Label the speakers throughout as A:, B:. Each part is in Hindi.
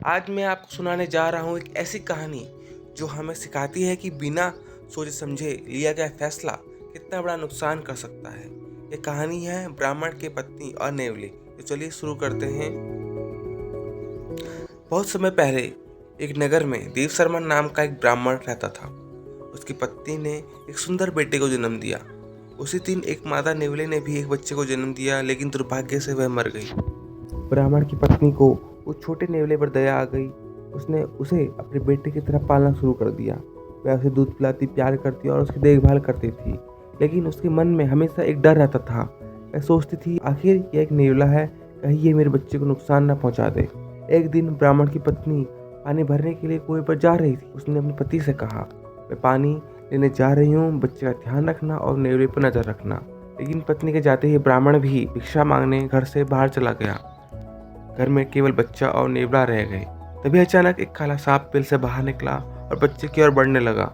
A: आज मैं आपको सुनाने जा रहा हूँ एक ऐसी कहानी जो हमें सिखाती है कि बिना सोचे समझे लिया गया फैसला कितना बड़ा नुकसान कर सकता है। ये कहानी है ब्राह्मण की पत्नी और नेवले। तो चलिए शुरू करते हैं। बहुत समय पहले एक नगर में देव शर्मा नाम का एक ब्राह्मण रहता था। उसकी पत्नी ने एक सुंदर बेटे को जन्म दिया। उसी दिन एक मादा नेवले ने भी एक बच्चे को जन्म दिया, लेकिन दुर्भाग्य से वह मर गई। ब्राह्मण की पत्नी को उस छोटे नेवले पर दया आ गई। उसने उसे अपने बेटे की तरह पालना शुरू कर दिया। वह उसे दूध पिलाती, प्यार करती और उसकी देखभाल करती थी। लेकिन उसके मन में हमेशा एक डर रहता था। वह सोचती थी, आखिर यह एक नेवला है, कहीं ये मेरे बच्चे को नुकसान न पहुंचा दे। एक दिन ब्राह्मण की पत्नी पानी भरने के लिए कुएं पर जा रही थी। उसने अपने पति से कहा, मैं पानी लेने जा रही हूँ, बच्चे का ध्यान रखना और नेवले पर नजर रखना। लेकिन पत्नी के जाते ही ब्राह्मण भी भिक्षा मांगने घर से बाहर चला गया। घर में केवल बच्चा और नेवला रह गए। तभी अचानक एक काला सांप बिल से बाहर निकला और बच्चे की ओर बढ़ने लगा।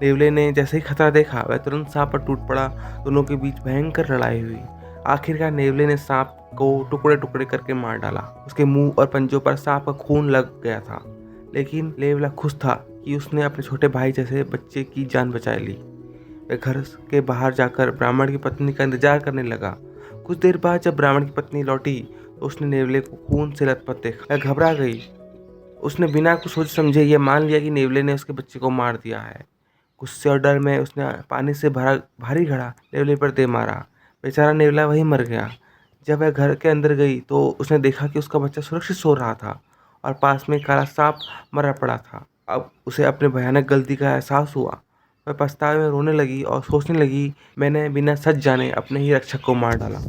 A: नेवले ने जैसे ही खतरा देखा, वह तुरंत सांप पर टूट पड़ा। दोनों के बीच भयंकर लड़ाई हुई। आखिरकार नेवले ने सांप को टुकड़े टुकड़े करके मार डाला। उसके मुंह और पंजों पर सांप का खून लग गया था। लेकिन नेवला खुश था कि उसने अपने छोटे भाई जैसे बच्चे की जान बचा ली। वह घर के बाहर जाकर ब्राह्मण की पत्नी का इंतजार करने लगा। कुछ देर बाद जब ब्राह्मण की पत्नी लौटी तो उसने नेवले को खून से लथपथ देखा। वह घबरा गई। उसने बिना कुछ सोच समझे यह मान लिया कि नेवले ने उसके बच्चे को मार दिया है। गुस्से और डर में उसने पानी से भरा भारी घड़ा नेवले पर दे मारा। बेचारा नेवला वहीं मर गया। जब वह घर के अंदर गई तो उसने देखा कि उसका बच्चा सुरक्षित सो रहा था और पास में काला सांप मरा पड़ा था। अब उसे अपने भयानक गलती का एहसास हुआ। वह पछतावे में रोने लगी और सोचने लगी, मैंने बिना सच जाने अपने ही रक्षक को मार डाला।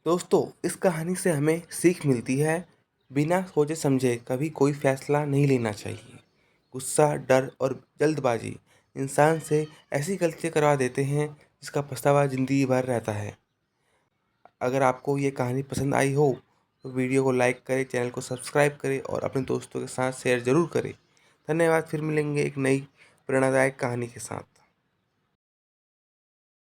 A: दोस्तों, इस कहानी से हमें सीख मिलती है, बिना सोचे समझे कभी कोई फैसला नहीं लेना चाहिए। गुस्सा, डर और जल्दबाजी इंसान से ऐसी गलतियां करवा देते हैं जिसका पछतावा जिंदगी भर रहता है। अगर आपको ये कहानी पसंद आई हो तो वीडियो को लाइक करें, चैनल को सब्सक्राइब करें और अपने दोस्तों के साथ शेयर ज़रूर करें। धन्यवाद। फिर मिलेंगे एक नई प्रेरणादायक कहानी के साथ।